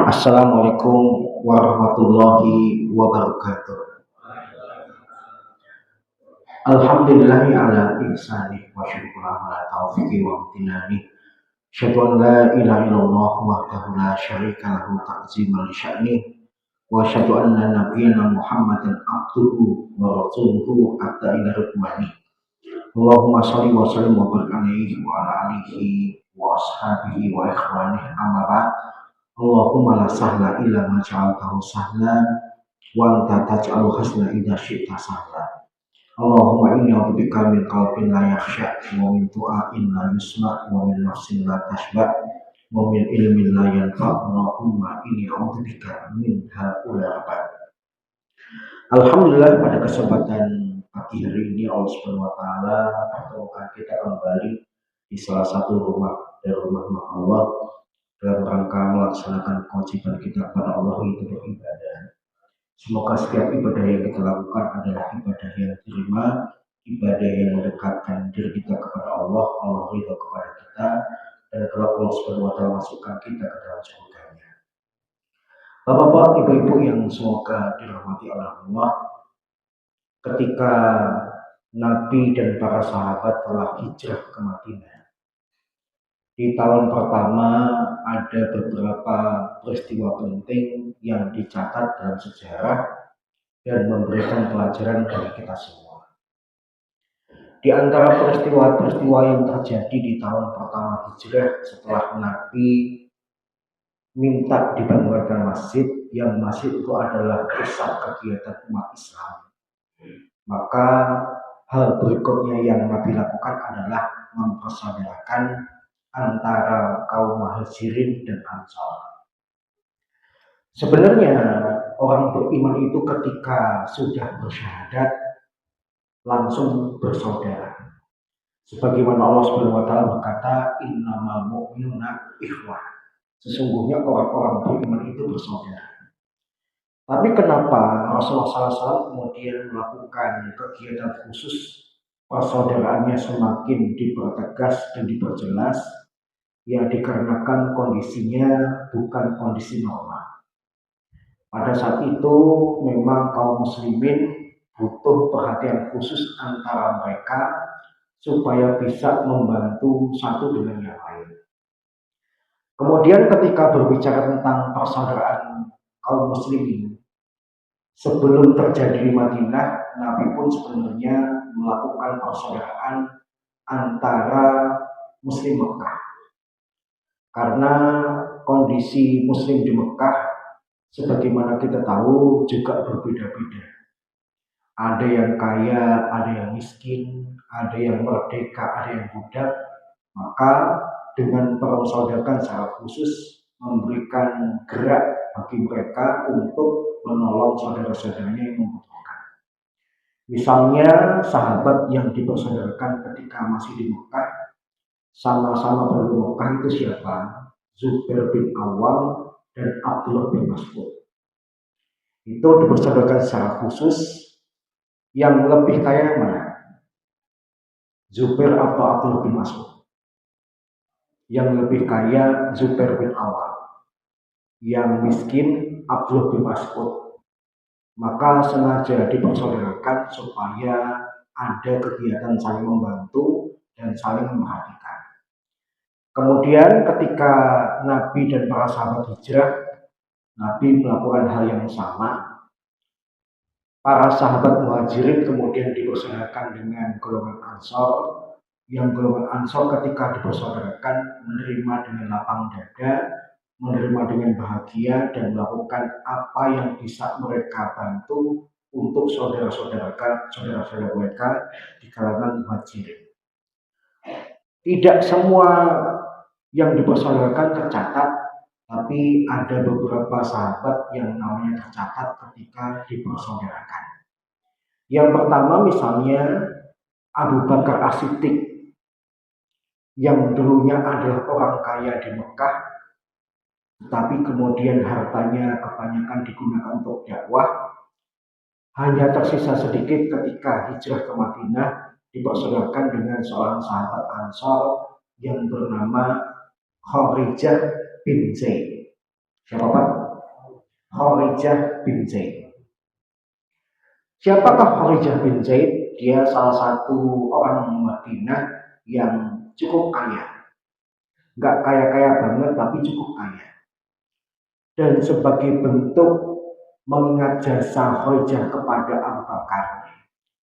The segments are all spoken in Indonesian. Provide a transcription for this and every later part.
Assalamualaikum warahmatullahi wabarakatuh. Alhamdulillahi ala ihsani wa syukurlah ala taufiqi wa amtinani. Asyhadu an la ilaha illallah wahdahu la syarika lahu ta'ziman li sya'ni wa asyhadu anna nabiyyana Muhammadan abduhu wa rasuluhu hatta ila rukmani. Allahumma shalli wa sallim wa barik alaihi wa ala alihi wa ashabihi wa ikhwanihi amma ba'd. Allahumma la sahla illa ma ja'altahu sahlan wa anta taj'alul hasna idza syi'ta sahla. Allahumma inni a'udzubika min qalbin la yakhsha wa min du'ain la yusma wa min nafsin la tashba wa min ilmin la yanfa. Allahumma inni a'udzubika min haula abad. Alhamdulillah, pada kesempatan pagi hari ini Allah Subhanahu wa taala pertemukan kita kembali di salah satu rumah dari rumah Allah dalam rangka melaksanakan kewajiban kita kepada Allah, yaitu beribadah. Semoga setiap ibadah yang kita lakukan adalah ibadah yang diterima, ibadah yang mendekatkan diri kita kepada Allah, Allah ridho kepada kita, dan kalau Allah Subhanahu wa taala masukkan kita ke dalam surganya. Bapak-bapak, ibu-ibu yang semoga dirahmati oleh Allah, ketika Nabi dan para sahabat telah hijrah ke Madinah, di tahun pertama ada beberapa peristiwa penting yang dicatat dalam sejarah dan memberikan pelajaran bagi kita semua. Di antara peristiwa-peristiwa yang terjadi di tahun pertama hijrah setelah Nabi minta dibangunkan masjid, yang masjid itu adalah pusat kegiatan umat Islam, maka hal berikutnya yang Nabi lakukan adalah mempersaudarakan antara kaum Muhajirin dan Ansor. Sebenarnya orang beriman itu ketika sudah bersyahadat langsung bersaudara. Sebagaimana Allah Subhanahu wa taala berkata, innamal mu'minuna ikhwah. Sesungguhnya orang-orang beriman itu bersaudara. Tapi kenapa Rasulullah SAW kemudian melakukan kegiatan khusus persaudaraannya semakin dipertegas dan diperjelas? Ya, dikarenakan kondisinya bukan kondisi normal. Pada saat itu memang kaum muslimin butuh perhatian khusus antara mereka supaya bisa membantu satu dengan yang lain. Kemudian ketika berbicara tentang persaudaraan kaum muslimin, sebelum terjadi di Madinah, Nabi pun sebenarnya melakukan persaudaraan antara muslim Mekah. Karena kondisi muslim di Mekah sebagaimana kita tahu juga berbeda-beda. Ada yang kaya, ada yang miskin, ada yang merdeka, ada yang budak. Maka dengan persaudaraan secara khusus memberikan gerak bagi mereka untuk menolong saudara-saudaranya yang membutuhkan. Misalnya sahabat yang dipersaudarakan ketika masih di Mekah, sama-sama penduduk Mekah itu siapa? Zubair bin Awam dan Abdullah bin Mas'ud. Itu dipersaudarakan secara khusus. Yang lebih kaya yang mana? Zubair atau Abdullah bin Mas'ud? Yang lebih kaya Zubair bin Awam. Yang miskin Abdullah bin Mas'ud. Maka sengaja dipersaudarakan supaya ada kegiatan saling membantu dan saling memperhatikan. Kemudian ketika Nabi dan para sahabat hijrah, Nabi melakukan hal yang sama. Para sahabat Muhajirin kemudian dipersaudarakan dengan golongan Ansor. Yang golongan Ansor ketika dipersaudarakan menerima dengan lapang dada, menerima dengan bahagia, dan melakukan apa yang bisa mereka bantu untuk saudara-saudara mereka di kalangan Muhajirin. Tidak semua yang dipersaudarakan tercatat, tapi ada beberapa sahabat yang namanya tercatat ketika dipersaudarakan. Yang pertama misalnya Abu Bakar As-Siddiq, yang dulunya adalah orang kaya di Mekah, tapi kemudian hartanya kebanyakan digunakan untuk dakwah. Hanya tersisa sedikit ketika hijrah ke Madinah, dipersaudarakan dengan seorang sahabat Ansor yang bernama Kharijah bin Zaid. Siapa Pak? Kharijah bin Zaid. Siapakah Kharijah bin Zaid? Dia salah satu orang Madinah yang cukup kaya. Nggak kaya-kaya banget, tapi cukup kaya. Dan sebagai bentuk mengingat jasa Kharijah kepada Abu Bakar,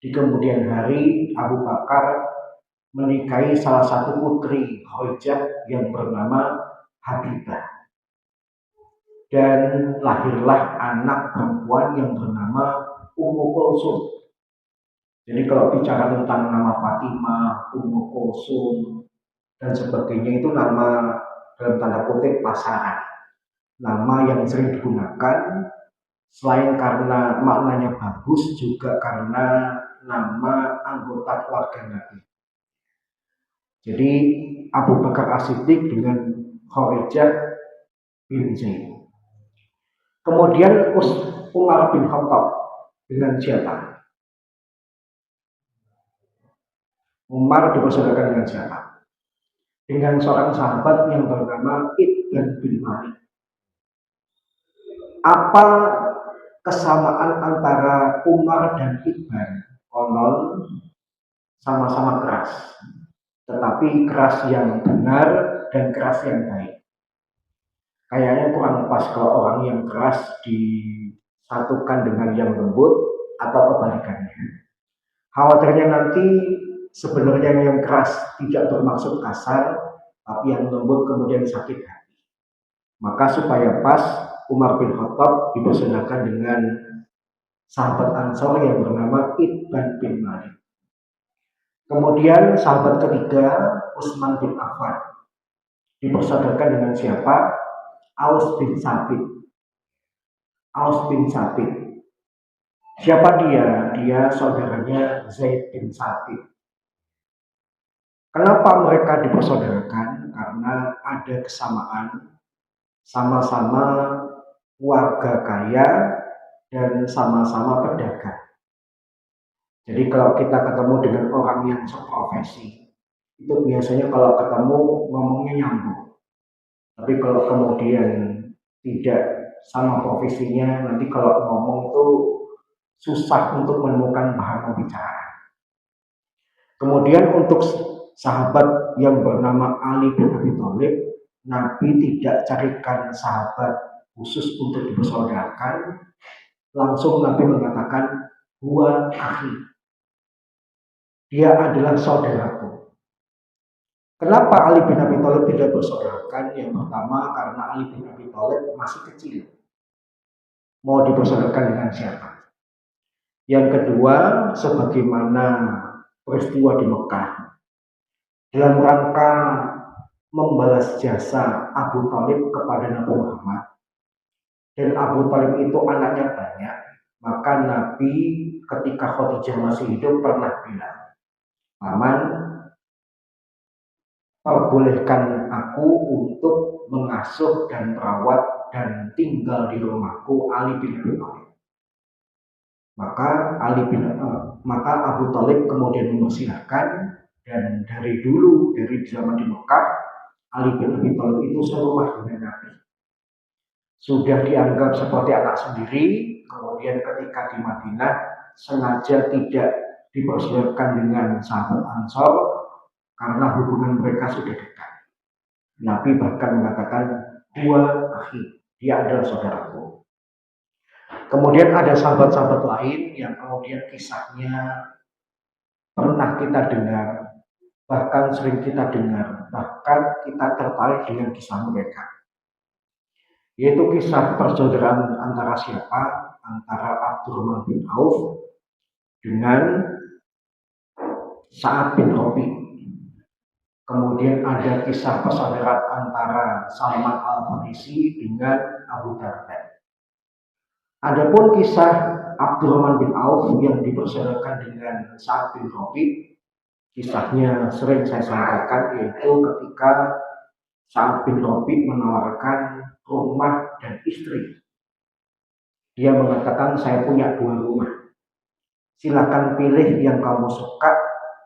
di kemudian hari Abu Bakar menikahi salah satu putri Kharijah yang bernama Habibah. Dan lahirlah anak perempuan yang bernama Ummu Kulsum. Jadi kalau bicara tentang nama Fatimah, Ummu Kulsum, dan sebagainya itu nama dalam tanda kutip pasaran. Nama yang sering digunakan selain karena maknanya bagus, juga karena nama anggota keluarga Nabi. Jadi Abu Bakar As-Siddiq dengan Kharijah bin Zaid. Kemudian Umar bin Khattab dengan siapa? Umar dipersaudarakan dengan siapa? Dengan seorang sahabat yang bernama Ibn bin Malik. Apa kesamaan antara Umar dan Ibn? Konon sama-sama keras, tetapi keras yang benar dan keras yang baik. Kayaknya kurang pas kalau orang yang keras disatukan dengan yang lembut atau kebalikannya. Khawatirnya nanti sebenarnya yang keras tidak bermaksud kasar, tapi yang lembut kemudian sakit hati. Maka supaya pas, Umar bin Khattab dipersanakan dengan sahabat Ansor yang bernama Ibn bin Malik. Kemudian sahabat ketiga, Utsman bin Affan, dipersanakan dengan siapa? Aus bin Sabit. Aus bin Sabit. Siapa dia? Dia saudaranya Zaid bin Sabit. Kenapa mereka dipersaudarakan? Karena ada kesamaan, sama-sama warga kaya dan sama-sama pedagang. Jadi kalau kita ketemu dengan orang yang seprofesi, itu biasanya kalau ketemu ngomongnya nyambung. Tapi kalau kemudian tidak sama profesinya, nanti kalau ngomong itu susah untuk menemukan bahan pembicaraan. Kemudian untuk sahabat yang bernama Ali bin Abi Thalib, Nabi tidak carikan sahabat khusus untuk dipersaudarakan, langsung Nabi mengatakan, huwa akhi, dia adalah saudaraku. Kenapa Ali bin Abi Thalib tidak bersaudarakan? Yang pertama karena Ali bin Abi Thalib masih kecil, mau dipersaudarakan dengan siapa? Yang kedua, sebagaimana peristiwa di Mekah, dalam rangka membalas jasa Abu Thalib kepada Nabi Muhammad, dan Abu Thalib itu anaknya banyak, maka Nabi ketika Khadijah masih hidup pernah bilang, Paman, perbolehkan aku untuk mengasuh dan merawat dan tinggal di rumahku Ali bin Abi Thalib. Maka Abu Thalib kemudian mempersilahkan, dan dari dulu, dari zaman di Mekah, Ali bin Abi Thalib itu serumah dengan Nabi. Sudah dianggap seperti anak sendiri. Kemudian ketika di Madinah sengaja tidak dipersiapkan dengan sahabat Ansor karena hubungan mereka sudah dekat. Nabi bahkan mengatakan, huwa akhi, dia adalah saudaraku. Kemudian ada sahabat-sahabat lain yang kemudian kisahnya pernah kita dengar, bahkan sering kita dengar, bahkan kita tertarik dengan kisah mereka. Yaitu kisah persaudaraan antara siapa? Antara Abdurrahman bin Auf dengan Sa'ad bin Rabi. Kemudian ada kisah persaudaraan antara Salman Al-Farisi dengan Abu Darda. Adapun kisah Abdurrahman bin Auf yang dipersaudarakan dengan Sa'ad bin Rabi, kisahnya sering saya sampaikan, yaitu ketika Sa'ad bin Rabi menawarkan rumah dan istri. Dia mengatakan, saya punya 2 rumah. Silakan pilih yang kamu suka,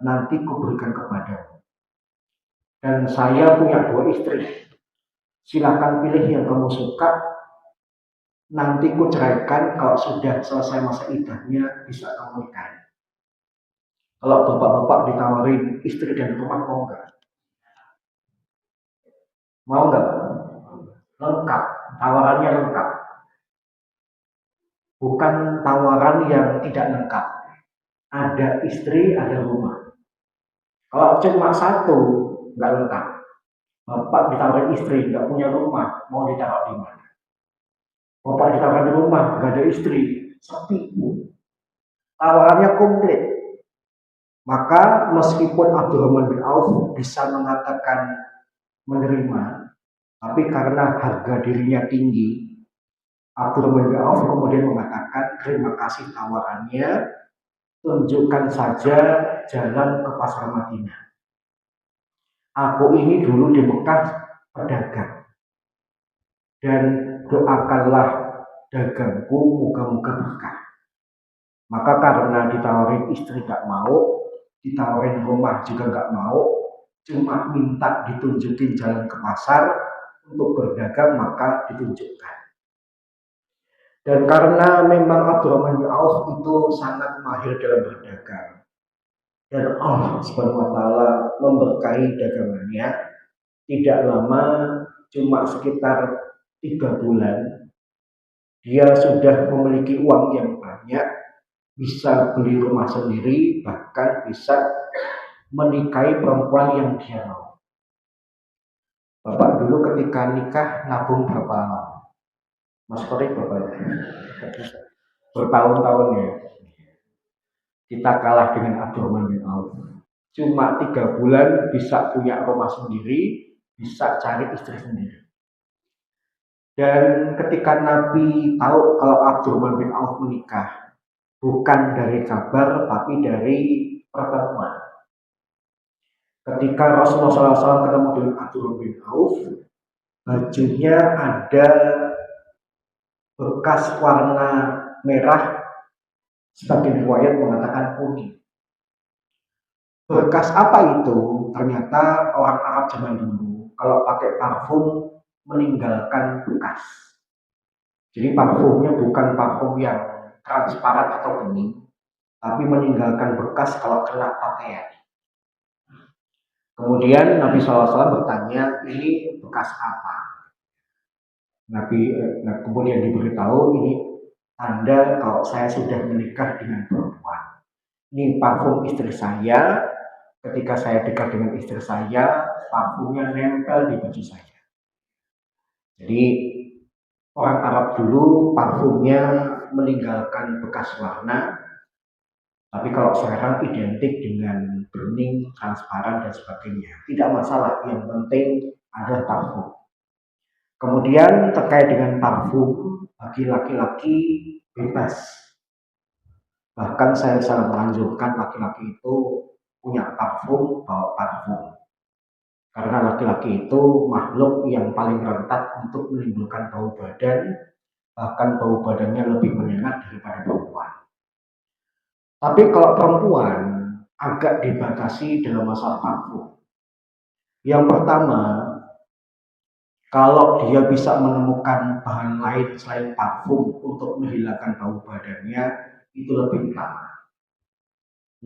nanti kuberikan kepadamu. Dan saya punya 2 istri. Silakan pilih yang kamu suka, nanti ku ceraikan kalau sudah selesai masa iddahnya bisa kamu nikahi. Kalau bapak-bapak ditawarin istri dan rumah mau nggak? Mau nggak? Lengkap, tawarannya lengkap. Bukan tawaran yang tidak lengkap. Ada istri, ada rumah. Kalau cuma satu, nggak lengkap. Bapak ditawarin istri, nggak punya rumah, mau ditaruh di mana? Bapak ditawarin di rumah, nggak ada istri, sepi. Tawarannya komplit. Maka meskipun Abdurrahman bin Auf bisa mengatakan menerima, tapi karena harga dirinya tinggi, Abdurrahman bin Auf kemudian mengatakan terima kasih tawarannya, tunjukkan saja jalan ke pasar Madinah. Aku ini dulu di Mekah pedagang dan doakanlah dagangku moga-moga berkah. Maka karena ditawarin istri gak mau, ditawarin rumah juga gak mau, cuma minta ditunjukin jalan ke pasar untuk berdagang, maka ditunjukkan. Dan karena memang Abdurrahman bin Auf itu sangat mahir dalam berdagang, dan Allah Subhanahu wa taala memberkahi dagangannya, tidak lama, cuma sekitar 3 bulan, dia sudah memiliki uang yang banyak, bisa beli rumah sendiri, bahkan bisa menikahi perempuan yang dia mau. Bapak dulu ketika nikah nabung berapa lama? Mas Korik Bapak bertahun-tahun ya. Kita kalah dengan Abdurrahman bin Auf. Cuma 3 bulan bisa punya rumah sendiri, bisa cari istri sendiri. Dan ketika Nabi tahu kalau Abdurrahman bin Auf menikah, bukan dari kabar tapi dari pertemuan. Ketika Rasulullah SAW ketemu dengan Abdurrahman bin Auf, bajunya ada bekas warna merah, sebagian riwayat mengatakan kuning. Bekas apa itu? Ternyata orang Arab zaman dulu kalau pakai parfum meninggalkan bekas. Jadi parfumnya bukan parfum yang transparan atau bening, tapi meninggalkan bekas kalau kena pakaian. Kemudian Nabi SAW bertanya, ini bekas apa? Kemudian diberitahu ini tanda kalau saya sudah menikah dengan perempuan. Ini parfum istri saya. Ketika saya dekat dengan istri saya, parfumnya nempel di baju saya. Jadi orang Arab dulu parfumnya meninggalkan bekas warna, tapi kalau sekarang identik dengan bening, transparan dan sebagainya. Tidak masalah, yang penting ada parfum. Kemudian terkait dengan parfum, bagi laki-laki bebas. Bahkan saya sangat menganjurkan laki-laki itu punya parfum, bawa parfum. Karena laki-laki itu makhluk yang paling rentan untuk menimbulkan bau badan, bahkan bau badannya lebih menyengat daripada perempuan. Tapi kalau perempuan agak dibatasi dalam masalah parfum. Yang pertama, kalau dia bisa menemukan bahan lain selain parfum untuk menghilangkan bau badannya, itu lebih utama.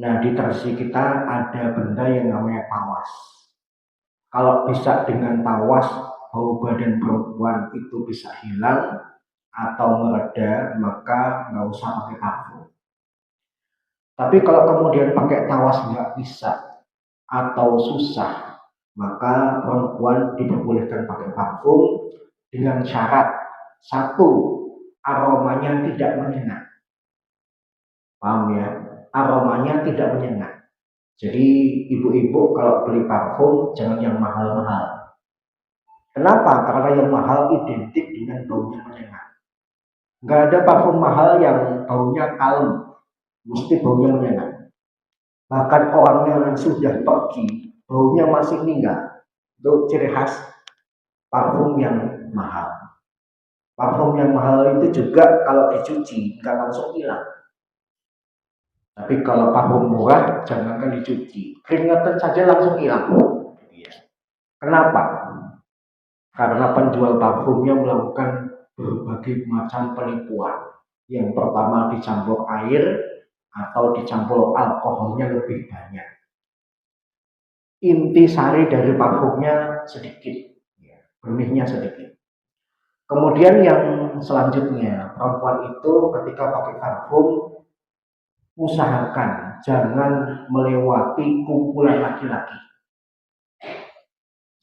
Nah, di tradisi kita ada benda yang namanya tawas. Kalau bisa dengan tawas, bau badan perempuan itu bisa hilang atau mereda, maka nggak usah pakai parfum. Tapi kalau kemudian pakai tawas nggak bisa atau susah, maka perempuan diperbolehkan pakai parfum dengan syarat satu, aromanya tidak menyengat. Paham ya? Aromanya tidak menyengat. Jadi ibu-ibu kalau beli parfum jangan yang mahal-mahal. Kenapa? Karena yang mahal identik dengan baunya menyengat. Nggak ada parfum mahal yang baunya kalem, mesti baunya menyengat. Bahkan orang yang sudah pergi, baunya masih ninggal. Itu ciri khas parfum yang mahal. Parfum yang mahal itu juga kalau dicuci nggak langsung hilang. Tapi kalau parfum murah jangankan dicuci, keringetan saja langsung hilang. Kenapa? Karena penjual parfumnya melakukan berbagai macam penipuan. Yang pertama dicampur air atau dicampur alkoholnya lebih banyak. Inti sari dari parfumnya sedikit, benihnya sedikit. Kemudian yang selanjutnya, perempuan itu ketika pakai parfum, usahakan jangan melewati kumpulan laki-laki.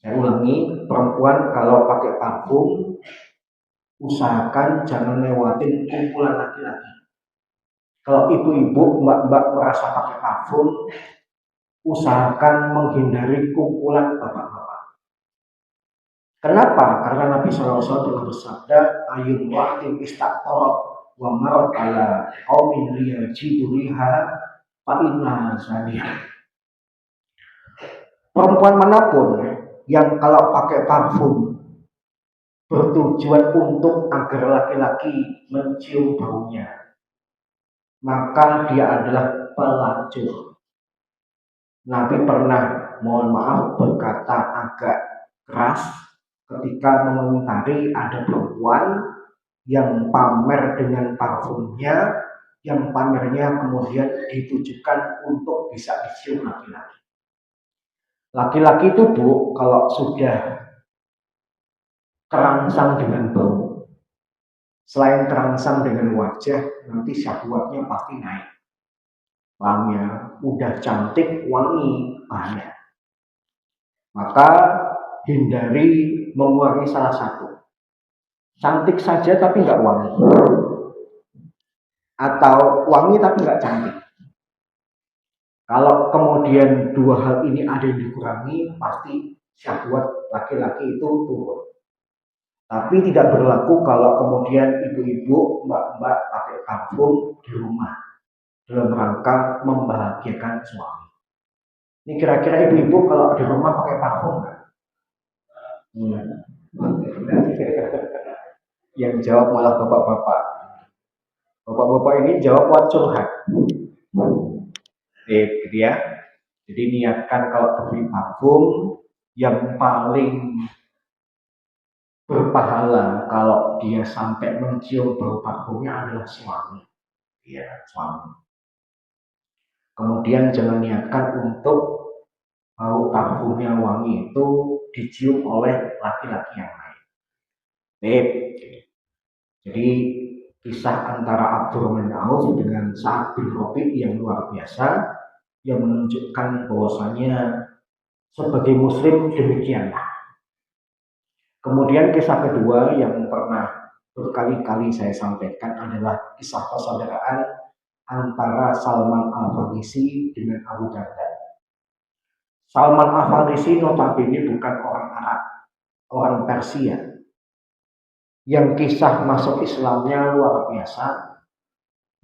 Saya ulangi, perempuan kalau pakai parfum, usahakan jangan lewatin kumpulan laki-laki. Kalau ibu-ibu, mbak-mbak merasa pakai parfum, usahakan menghindari kumpulan bapak-bapak. Kenapa? Karena Nabi SAW telah bersabda, ayum wa'atim istaktorot wa marot ala qawmin liyajiduriha fa'inna zaniyah. Perempuan manapun yang kalau pakai parfum bertujuan untuk agar laki-laki mencium baunya, maka dia adalah pelacur. Nabi pernah, mohon maaf, berkata agak keras ketika mengomentari ada perempuan yang pamer dengan parfumnya, yang pamernya kemudian ditujukan untuk bisa dicium laki-laki. Laki-laki itu, Bu, kalau sudah terangsang dengan bau, selain terangsang dengan wajah, nanti syahwatnya pasti naik. Lamnya udah cantik, wangi, banyak. Maka hindari mengurangi salah satu. Cantik saja tapi nggak wangi, atau wangi tapi nggak cantik. Kalau kemudian dua hal ini ada yang dikurangi, pasti syahwat laki-laki itu turun. Tapi tidak berlaku kalau kemudian ibu-ibu, mbak-mbak pakai parfum di rumah dalam rangka membahagiakan suami. Ini kira-kira ibu-ibu kalau di rumah pakai parfum nggak? Yang jawab malah bapak-bapak. Bapak-bapak ini jawab curhat. Gitu ya. Jadi niatkan kalau beli parfum, yang paling berpahala kalau dia sampai mencium bau parfumnya adalah suami. Ya, suami. Kemudian jangan niatkan untuk bau parfumnya wangi itu dicium oleh laki-laki yang lain. Jadi kisah antara Abdurrahman bin Auf dengan Sa'ad bin Rabi' yang luar biasa, yang menunjukkan bahwasanya sebagai muslim demikianlah. Kemudian kisah kedua yang pernah berkali-kali saya sampaikan adalah kisah persaudaraan antara Salman Al-Farisi dengan Abu Darda. Salman Al-Farisi notabene bukan orang Arab, orang Persia, yang kisah masuk Islamnya luar biasa,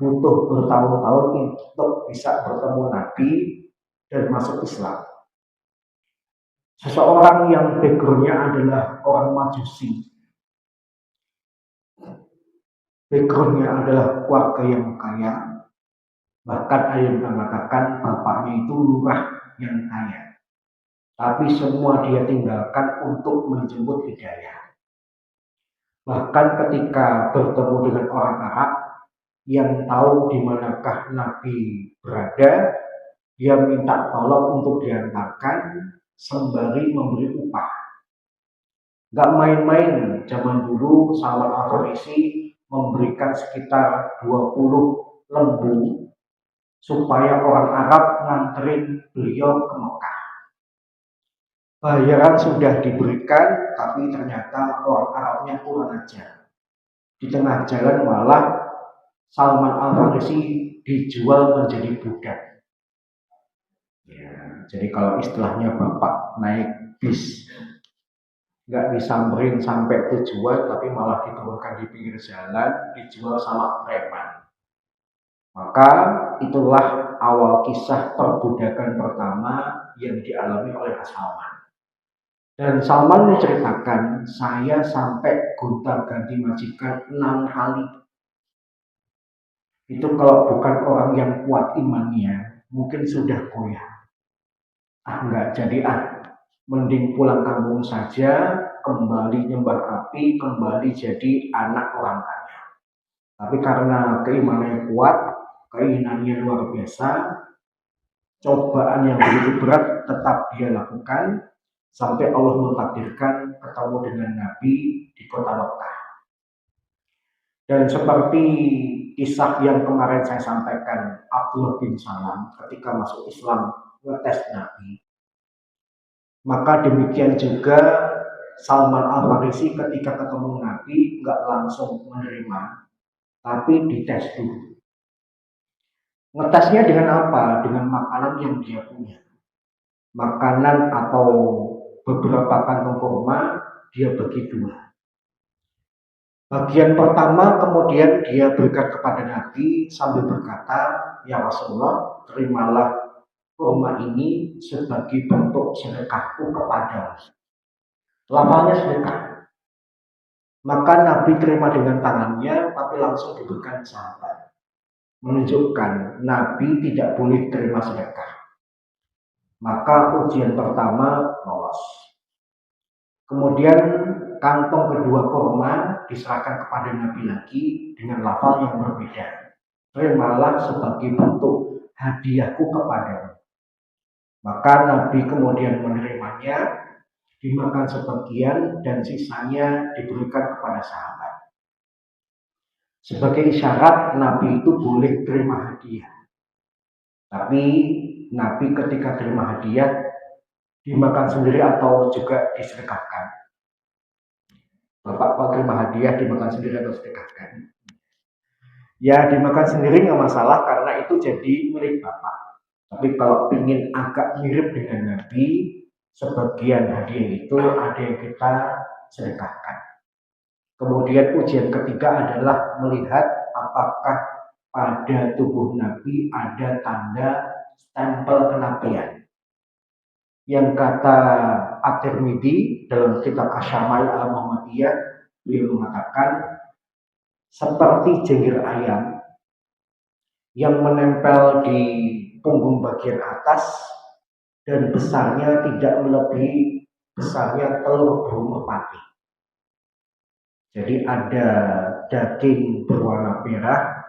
butuh bertahun-tahun untuk bisa bertemu Nabi dan masuk Islam. Seseorang yang backgroundnya adalah orang Majusi, backgroundnya adalah keluarga yang kaya, bahkan ada yang mengatakan bapaknya itu lurah yang kaya, tapi semua dia tinggalkan untuk menjemput hidayah. Bahkan ketika bertemu dengan orang Arab yang tahu di manakah Nabi berada, dia minta tolong untuk diantarkan sembari memberi upah. Gak main-main, zaman dulu Salman Al-Farisi memberikan sekitar 20 lembu supaya orang Arab nganterin beliau ke Mekah. Bayaran sudah diberikan, tapi ternyata orang Arabnya kurang ajar. Di tengah jalan malah Salman Al-Farisi dijual menjadi budak. Ya, jadi kalau istilahnya bapak naik bis, nggak disamperin sampai tujuan, tapi malah diturunkan di pinggir jalan, dijual sama preman. Maka itulah awal kisah perbudakan pertama yang dialami oleh Salman. Dan Salman menceritakan, saya sampai gonta-ganti majikan 6 kali. Itu kalau bukan orang yang kuat imannya, mungkin sudah goyah. Enggak jadi mending pulang kampung saja, kembali nyembah api, kembali jadi anak orang kaya. Tapi karena keimanannya kuat, keinginannya luar biasa, cobaan yang begitu berat tetap dia lakukan sampai Allah mentakdirkan ketemu dengan Nabi di kota Mekah. Dan seperti kisah yang kemarin saya sampaikan, Abdullah bin Salam ketika masuk Islam ngetes Nabi, maka demikian juga Salman Al-Farisi ketika ketemu Nabi nggak langsung menerima, tapi dites dulu. Ngetesnya dengan apa? Dengan makanan yang dia punya. Makanan atau beberapa kantong kurma dia bagi dua. Bagian pertama kemudian dia berikan kepada Nabi sambil berkata, "Ya Rasulullah, terimalah kurma ini sebagai bentuk sedekahku kepadamu." Lafalnya sedekah. Maka Nabi terima dengan tangannya, tapi langsung diberikan sahabat. Menunjukkan Nabi tidak boleh terima sedekah. Maka ujian pertama lolos. Kemudian kantong kedua kurma diserahkan kepada Nabi lagi dengan lafal yang berbeda. Terimalah sebagai bentuk hadiahku kepadamu. Maka Nabi kemudian menerimanya, dimakan sebagian dan sisanya diberikan kepada sahabat. Sebagai isyarat Nabi itu boleh terima hadiah. Tapi Nabi ketika terima hadiah dimakan sendiri atau juga disedekahkan. Bapak kalau terima hadiah dimakan sendiri atau sedekahkan? Ya dimakan sendiri nggak masalah karena itu jadi milik Bapak. Tapi kalau ingin agak mirip dengan Nabi, sebagian hadiah itu ada yang kita sedekahkan. Kemudian ujian ketiga adalah melihat apakah pada tubuh Nabi ada tanda stempel kenabian. Yang kata At-Tirmidzi dalam kitab Asy-Syama'il Al-Muhammadiyah, beliau mengatakan seperti jenggir ayam yang menempel di punggung bagian atas dan besarnya tidak melebihi besarnya telur burung merpati. Jadi ada daging berwarna merah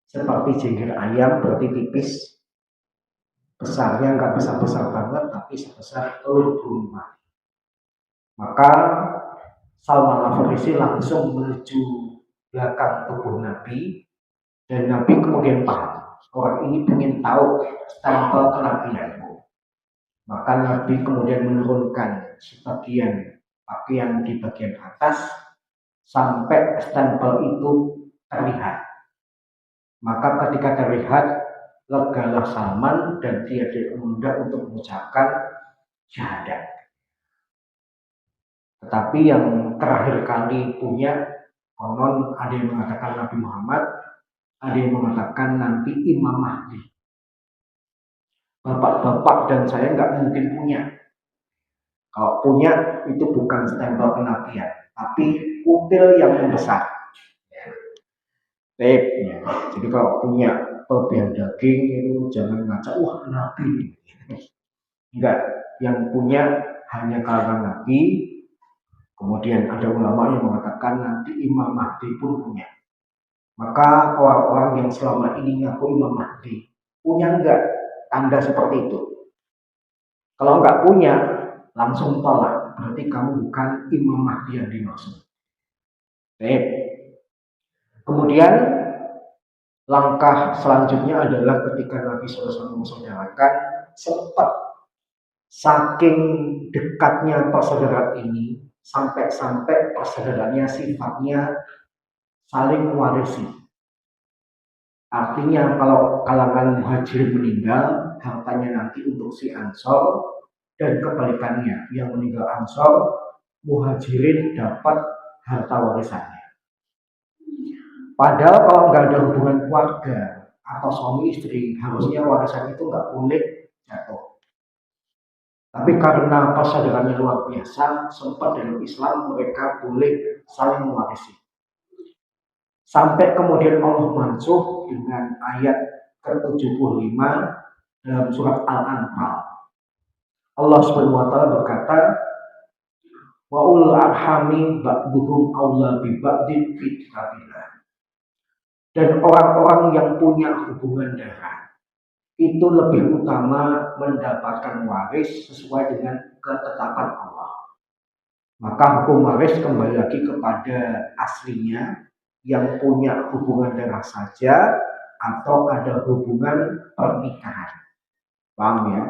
seperti jenggir ayam, berarti tipis. Besarnya nggak besar-besar banget, tapi sebesar telur burung merpati. Maka Salman Al-Farisi langsung menuju belakang tubuh Nabi dan Nabi kemudian paham orang ini ingin tahu stempel kenabianku. Maka Nabi kemudian menurunkan sebagian pakaian di bagian atas sampai stempel itu terlihat. Maka ketika terlihat, legalah Salman dan dia diundang untuk mengucapkan syahadat. Tetapi yang terakhir kali punya, konon ada yang mengatakan Nabi Muhammad, ada yang mengatakan nanti Imam Mahdi. Bapak-bapak dan saya nggak mungkin punya. Kalau punya itu bukan stempel kenabian, tapi kutil yang membesar. Ya. Jadi kalau punya kelebihan daging itu jangan ngaca, wah Nabi. Enggak, yang punya hanya kalangan Nabi. Kemudian ada ulama yang mengatakan nanti Imam Mahdi pun punya. Maka orang-orang yang selama ini ngaku Imam Mahdi punya enggak tanda seperti itu? Kalau enggak punya, langsung tolak. Berarti kamu bukan Imam Mahdi yang dimaksud. Baik. Kemudian langkah selanjutnya adalah ketika Nabi SAW mensaudarakan, sempat saking dekatnya persaudaraan ini sampai persaudaraannya sifatnya saling mewarisi. Artinya kalau kalangan muhajirin meninggal, hartanya nanti untuk si Ansor, dan kebalikannya, yang meninggal Ansor, muhajirin dapat harta warisannya. Padahal kalau nggak ada hubungan keluarga atau suami istri, harusnya warisan itu nggak boleh jatuh. Tapi karena persaudaraannya luar biasa, sempat dalam Islam mereka boleh saling mewarisi. Sampai kemudian Allah mansuh dengan ayat ke-75 dalam surat Al-Anfal. Allah SWT berkata, Wa ulul arhami ba'duhum aula bi ba'din fi kitabillah. Dan orang-orang yang punya hubungan darah itu lebih utama mendapatkan waris sesuai dengan ketetapan Allah. Maka hukum waris kembali lagi kepada aslinya, yang punya hubungan darah saja atau ada hubungan pernikahan. Paham ya?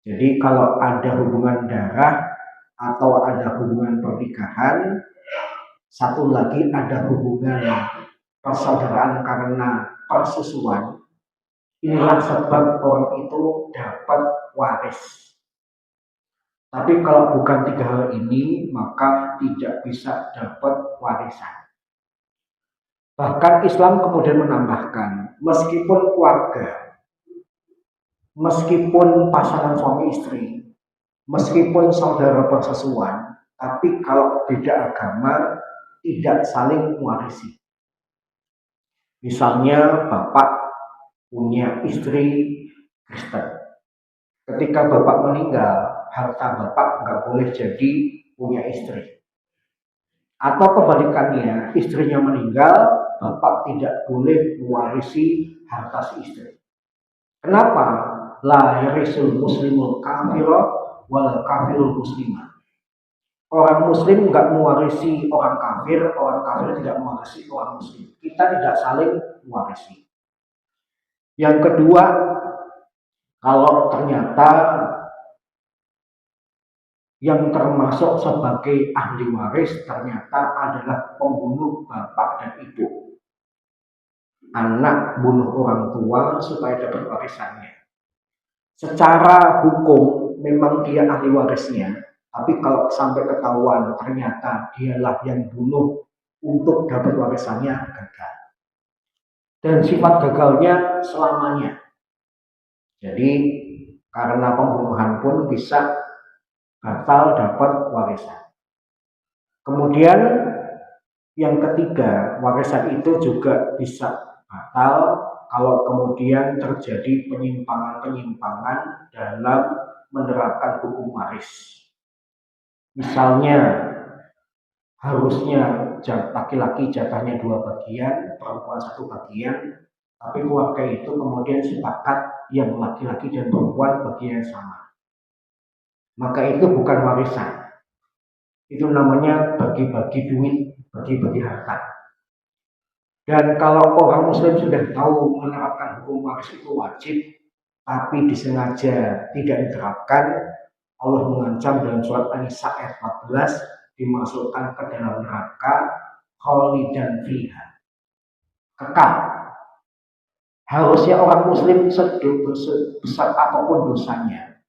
Jadi kalau ada hubungan darah atau ada hubungan pernikahan, satu lagi ada hubungan persaudaraan karena persusuan, inilah sebab orang itu dapat waris. Tapi kalau bukan tiga hal ini, maka tidak bisa dapat warisan. Bahkan Islam kemudian menambahkan, meskipun keluarga, meskipun pasangan suami istri, meskipun saudara persesuan, tapi kalau beda agama, tidak saling mewarisi. Misalnya bapak punya istri Kristen. Ketika bapak meninggal, harta bapak nggak boleh jadi punya istri. Atau kebalikannya, istrinya meninggal, bapak tidak boleh mewarisi harta si istri. Kenapa? La yarisul muslimul kafirah wal kafirul muslimah. Orang muslim nggak mewarisi orang kafir tidak mewarisi orang muslim. Kita tidak saling mewarisi. Yang kedua, kalau ternyata yang termasuk sebagai ahli waris ternyata adalah pembunuh bapak dan ibu. Anak bunuh orang tua supaya dapat warisannya. Secara hukum memang dia ahli warisnya, tapi kalau sampai ketahuan ternyata dialah yang bunuh untuk dapat warisannya, gagal. Dan sifat gagalnya selamanya. Jadi karena pembunuhan pun bisa batal dapat warisan. Kemudian yang ketiga, warisan itu juga bisa batal kalau kemudian terjadi penyimpangan-penyimpangan dalam menerapkan hukum waris. Misalnya harusnya laki-laki jatahnya 2 bagian, perempuan 1 bagian, tapi keluarga itu kemudian sepakat yang laki-laki dan perempuan bagian sama. Maka itu bukan warisan. Itu namanya bagi-bagi duit, bagi-bagi harta. Dan kalau orang muslim sudah tahu menerapkan hukum waris itu wajib, tapi disengaja tidak diterapkan, Allah mengancam dalam surat An-Nisa ayat 14, dimasukkan ke dalam neraka khalidan fiha, kekal. Harusnya orang muslim sebesar apapun dosanya,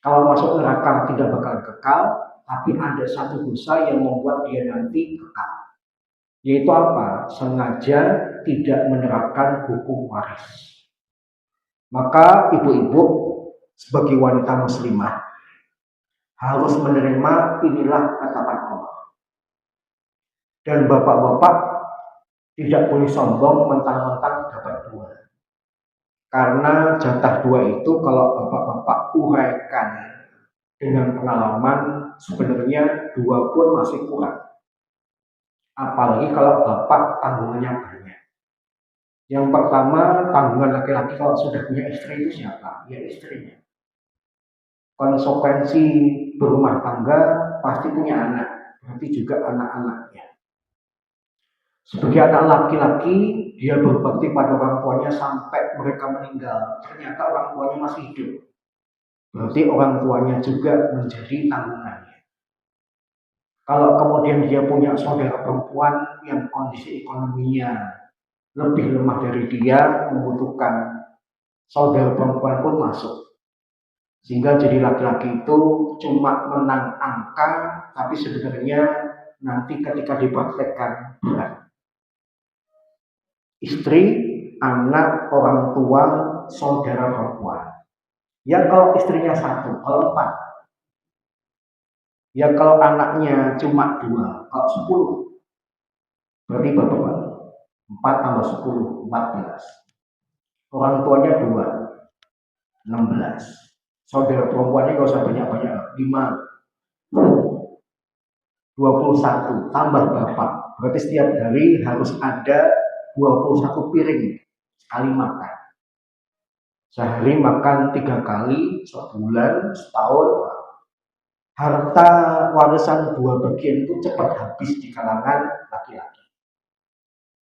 kalau masuk neraka tidak bakal kekal, tapi ada satu dosa yang membuat dia nanti kekal. Yaitu apa? Sengaja tidak menerapkan hukum waris. Maka ibu-ibu sebagai wanita muslimah harus menerima inilah ketetapan Allah. Dan bapak-bapak tidak boleh sombong mentang-mentang dapat 2. Karena jatah 2 itu kalau bapak-bapak uraikan dengan pengalaman, sebenarnya 2 pun masih kurang. Apalagi kalau bapak tanggungannya banyak. Yang pertama, tanggungan laki-laki kalau sudah punya istri itu siapa? Ya istrinya. Konsekuensi berumah tangga pasti punya anak, berarti juga anak-anaknya. Sebagai anak laki-laki, dia berbakti pada orang tuanya sampai mereka meninggal. Ternyata orang tuanya masih hidup. Berarti orang tuanya juga menjadi tanggungannya. Kalau kemudian dia punya saudara perempuan yang kondisi ekonominya lebih lemah dari dia, membutuhkan saudara perempuan pun masuk. Sehingga jadi laki-laki itu cuma menang angka, tapi sebenarnya nanti ketika dipraktekkan berat. Istri, anak, orang tua, saudara perempuan. Ya kalau istrinya 1, kalau 4. Ya kalau anaknya cuma 2, kalau 10. Berarti berapa? 4 tambah 10, 14. Orang tuanya 2, 16. Saudara perempuannya gak usah banyak-banyak, 5. 21 tambah bapak. Berarti setiap hari harus ada 21 piring sekali makan. Sehari makan 3 kali, sebulan, setahun. Harta warisan 2 bagian itu cepat habis di kalangan laki-laki.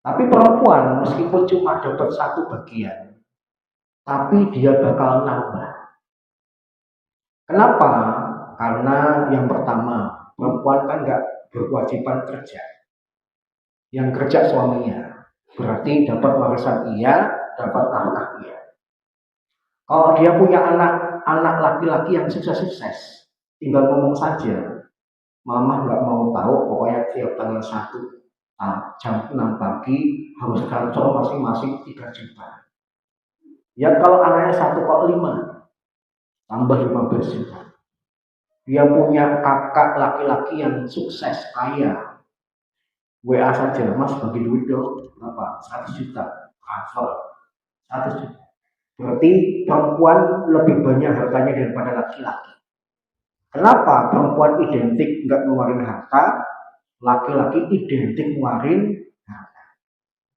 Tapi perempuan meskipun cuma dapat 1 bagian, tapi dia bakal nambah. Kenapa? Karena yang pertama, perempuan kan nggak berkewajiban kerja. Yang kerja suaminya. Berarti dapat warisan iya, dapat nafkah iya. Kalau dia punya anak laki-laki yang sukses-sukses, tinggal ngomong saja. Mama nggak mau tahu, pokoknya tiap tanggal 1 jam 6 pagi harus kantor masing-masing 3 juta. Ya kalau anaknya 1,5 tambah 15 juta. Dia punya kakak laki-laki yang sukses, kaya. WA saja, mas bagi duit dong, berapa? 100 juta, transfer 100 juta. Berarti perempuan lebih banyak hartanya daripada laki-laki. Kenapa? Perempuan identik nggak ngeluarin harta, laki-laki identik ngeluarin harta.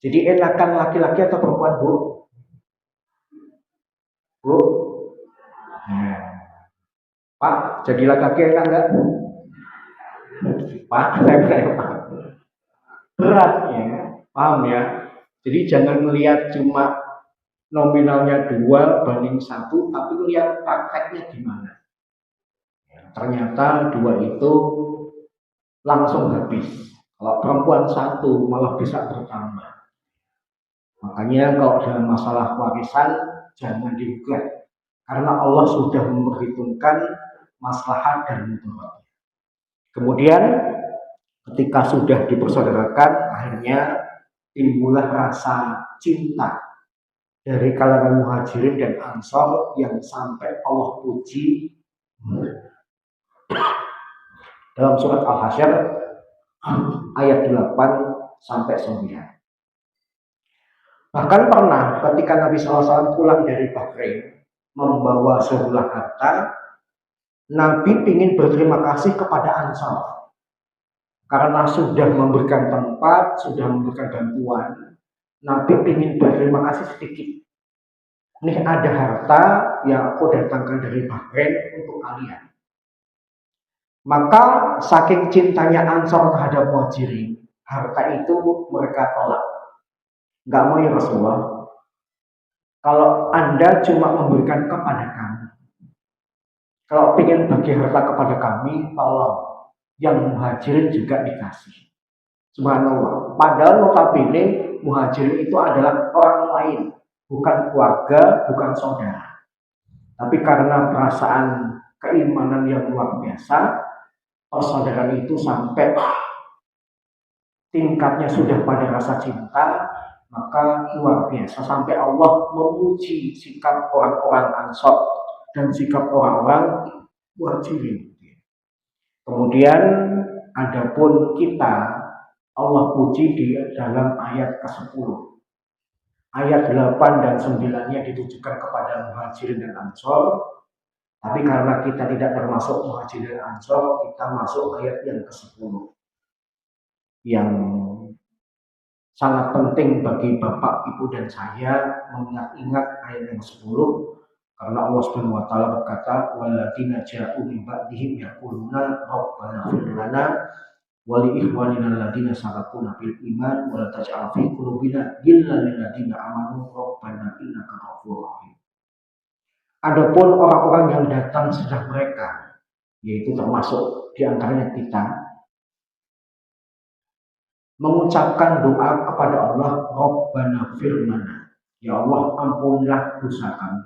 Jadi enakan laki-laki atau perempuan, Bu? Bu? Nah, Pak, jadi laki-laki enak nggak? Pak, Pak. Berat ya, paham ya? Jadi jangan melihat cuma nominalnya 2:1, tapi lihat prakteknya gimana. Ternyata 2 itu langsung habis. Kalau perempuan 1 malah bisa bertambah. Makanya kalau dalam masalah warisan jangan digugat. Karena Allah sudah memperhitungkan maslahat dan mudarat. Kemudian ketika sudah dipersaudarakan, akhirnya timbullah rasa cinta dari kalangan muhajirin dan ansor yang sampai Allah puji dalam surat Al-Hasyr ayat 8-9. Bahkan pernah ketika Nabi SAW pulang dari Bahrain membawa sejumlah harta, Nabi ingin berterima kasih kepada Ansor karena sudah memberikan tempat, sudah memberikan bantuan. Nabi ingin berterima kasih sedikit. Ini ada harta yang aku datangkan dari Bahrain untuk kalian. Maka saking cintanya Ansor terhadap Muhajirin, harta itu mereka tolak. Nggak mau ya Rasulullah. Kalau Anda cuma memberikan kepada kami, kalau ingin bagi harta kepada kami, tolong yang Muhajirin juga dikasih. Subhanallah. Padahal notabene Muhajirin itu adalah orang lain, bukan keluarga, bukan saudara. Tapi karena perasaan keimanan yang luar biasa, persaudaraan itu sampai tingkatnya sudah pada rasa cinta, maka luar biasa sampai Allah memuji sikap orang-orang Ansor dan sikap orang-orang Muhajirin. Kemudian adapun kita, Allah puji di dalam ayat ke-10. Ayat 8 dan 9-nya ditujukan kepada Muhajirin dan Ansor. Tapi karena kita tidak termasuk Muhajirin dan Ansor, kita masuk ayat yang ke-10. Yang sangat penting bagi Bapak, Ibu, dan saya mengingat-ingat ayat yang 10. Karena Allah Subhanahu wa taala berkata, "Walladzina ja'u min ba'dihim yaquluna rabbana ighfir lana wa li ikhwanina alladziina sabaquna bil iman wa la taj'al fi qulubina ghillan lil ladziina amanu rabbana innaka ghafurur rahim." Adapun orang-orang yang datang setelah mereka, yaitu termasuk di antaranya kita, mengucapkan doa kepada Allah, Rabbana firmana, ya Allah ampunilah dosa kami.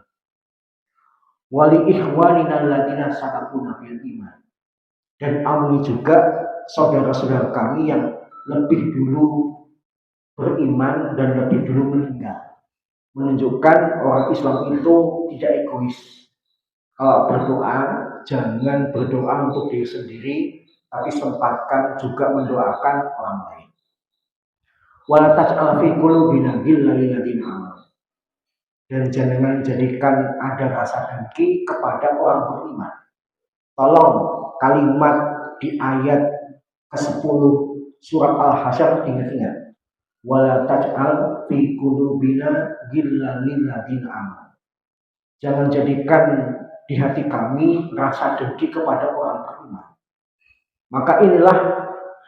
Wali ikhwanina alladziina sabaquna bil iman, dan ampuni juga saudara-saudara kami yang lebih dulu beriman dan lebih dulu meninggal. Menunjukkan orang Islam itu tidak egois. Kalau berdoa, jangan berdoa untuk diri sendiri, tapi sempatkan juga mendoakan orang lain. Wala taj'al fi qulubina ghillan lil ladziina amanu, dan jangan jadikan ada rasa dengki kepada orang beriman. Tolong kalimat di ayat ke-10 surat Al-Hasyr, ingat-ingat. Wala taj'al fi qulubina ghillan lil ladzina amanu. Jangan jadikan di hati kami rasa dengki kepada orang beriman. Maka inilah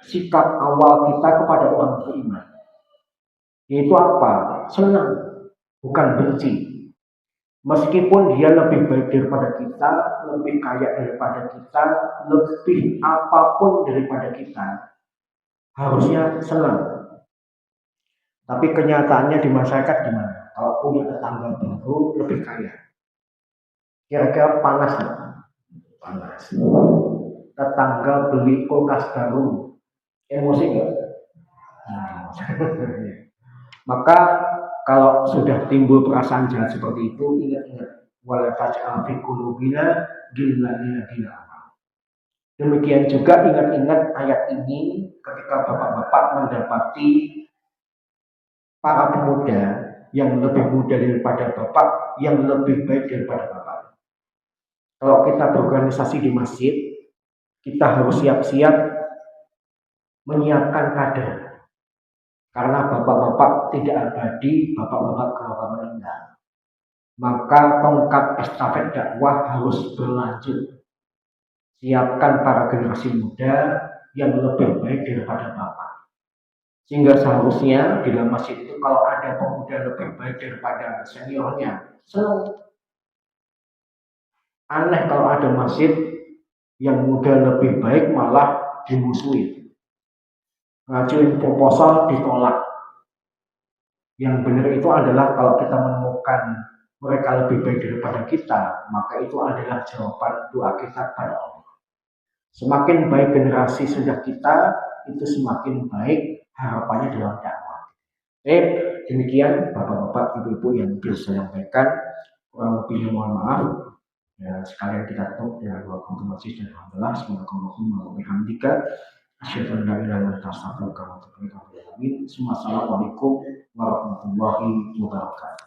sikap awal kita kepada orang beriman. Yaitu apa? Senang, bukan benci. Meskipun dia lebih baik daripada kita, lebih kaya daripada kita, lebih apapun daripada kita, harusnya senang. Tapi kenyataannya di masyarakat gimana? Kalau punya tetangga baru lebih kaya, kira-kira panas nggak? Panas. Tetangga beli kulkas baru, emosi nggak? Maka kalau sudah timbul perasaan jahat seperti itu, ingat-ingat. Wala taj'al fi qulubina ghillan lil ladzina amanu. Demikian juga ingat-ingat ayat ini ketika bapak-bapak mendapati para pemuda yang lebih muda daripada bapak, yang lebih baik daripada bapak. Kalau kita berorganisasi di masjid, kita harus siap-siap menyiapkan kader. Karena bapak-bapak tidak abadi, bapak-bapak kalau meninggal. Maka tongkat estafet dakwah harus berlanjut. Siapkan para generasi muda yang lebih baik daripada bapak. Sehingga seharusnya di dalam masjid itu kalau ada pemuda lebih baik daripada seniornya, senang. Aneh kalau ada masjid yang muda lebih baik malah dimusuhi. Ngajuin proposal ditolak. Yang benar itu adalah kalau kita menemukan mereka lebih baik daripada kita, maka itu adalah jawaban doa kita kepada Allah. Semakin baik generasi sudah kita, itu semakin baik harapannya dalam dakwah. Demikian bapak-bapak, ibu-ibu yang bisa saya sampaikan. Kurang lebihnya mohon maaf. Ya, sekalian kita tutup dengan doa kuntum masjid dan alhamdulillah. Subhanakallahumma wa bihamdika asyhadu an la ilaha illa anta astaghfiruka wa atubu ilaik. Assalamualaikum warahmatullahi wabarakatuh.